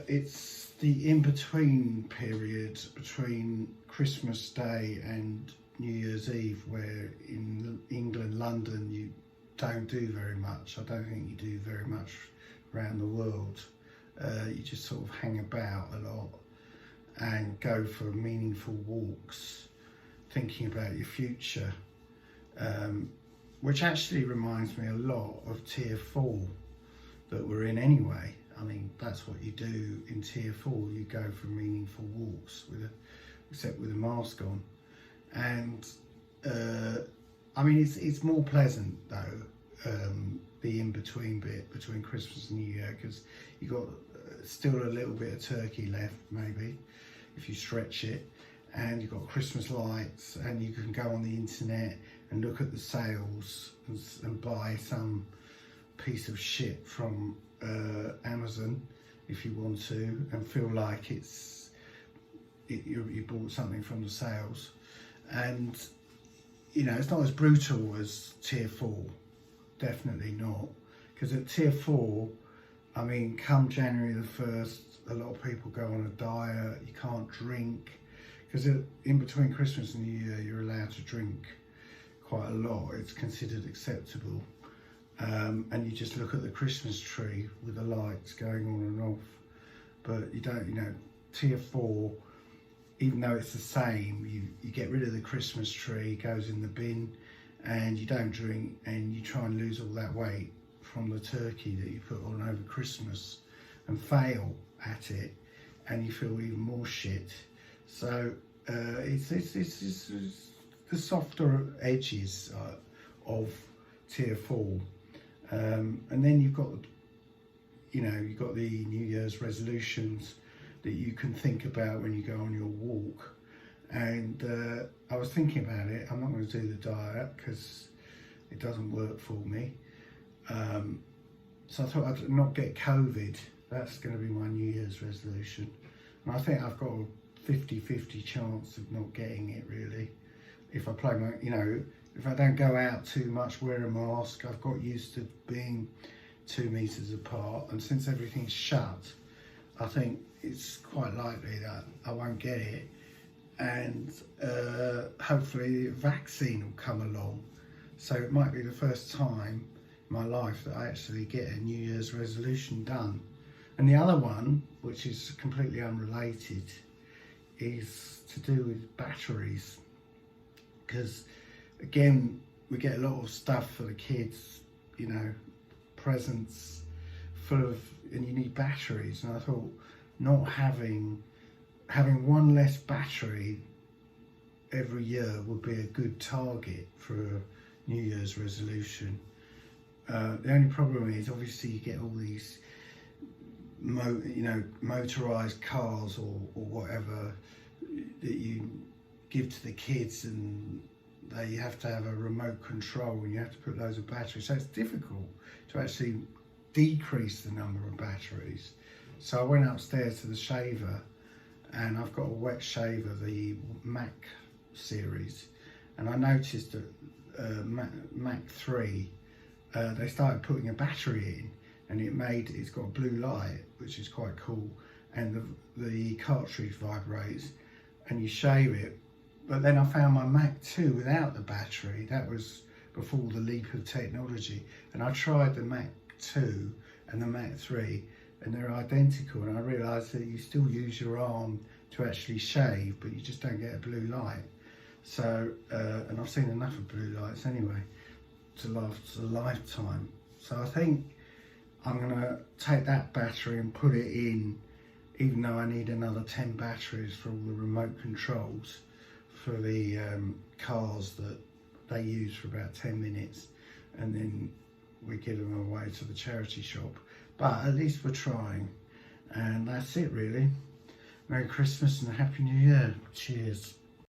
It's the in-between period between Christmas Day and New Year's Eve, where in England, London, you don't do very much. I don't think you do very much around the world. You just sort of hang about a lot and go for meaningful walks, thinking about your future, which actually reminds me a lot of Tier 4 that we're in anyway. I mean, that's what you do in Tier 4. You go for meaningful walks, except with a mask on. And I mean, it's more pleasant though, the in-between bit between Christmas and New Year, because you got still a little bit of turkey left, maybe, if you stretch it, and you've got Christmas lights, and you can go on the internet and look at the sales and buy some piece of shit from Amazon if you want to, and feel like you bought something from the sales. And you know, it's not as brutal as Tier 4, definitely not, because at Tier 4, I mean, come January the 1st, a lot of people go on a diet. You can't drink, because in between Christmas and New Year you're allowed to drink quite a lot. It's considered acceptable. And you just look at the Christmas tree with the lights going on and off. But you don't, you know, Tier 4, even though it's the same, you get rid of the Christmas tree, it goes in the bin, and you don't drink, and you try and lose all that weight from the turkey that you put on over Christmas, and fail at it, and you feel even more shit. So it's the softer edges of Tier 4. And then you've got, you know, you've got the New Year's resolutions that you can think about when you go on your walk. And I was thinking about it. I'm not going to do the diet because it doesn't work for me. So I thought I'd not get COVID. That's going to be my New Year's resolution. And I think I've got a 50-50 chance of not getting it, really. If I play my, you know, if I don't go out too much, wear a mask. I've got used to being 2 meters apart, and since everything's shut, I think it's quite likely that I won't get it. And hopefully a vaccine will come along. So it might be the first time in my life that I actually get a New Year's resolution done. And the other one, which is completely unrelated, is to do with batteries. Because again, we get a lot of stuff for the kids, you know, presents full of, and you need batteries. And I thought not having one less battery every year would be a good target for a New Year's resolution. The only problem is, obviously, you get all these motorized cars or whatever that you give to the kids, and they have to have a remote control, and you have to put loads of batteries. So it's difficult to actually decrease the number of batteries. So I went upstairs to the shaver, and I've got a wet shaver, the Mac series, and I noticed that Mac 3, they started putting a battery in, and it's got a blue light, which is quite cool, and the cartridge vibrates, and you shave it. But then I found my Mac 2 without the battery. That was before the leap of technology, and I tried the Mac 2 and the Mac 3, and they're identical, and I realised that you still use your arm to actually shave, but you just don't get a blue light. So, and I've seen enough of blue lights anyway to last a lifetime. So I think I'm gonna take that battery and put it in, even though I need another 10 batteries for all the remote controls for the cars that they use for about 10 minutes, and then we give them away to the charity shop. But at least we're trying, and that's it really. Merry Christmas and a Happy New Year. Cheers.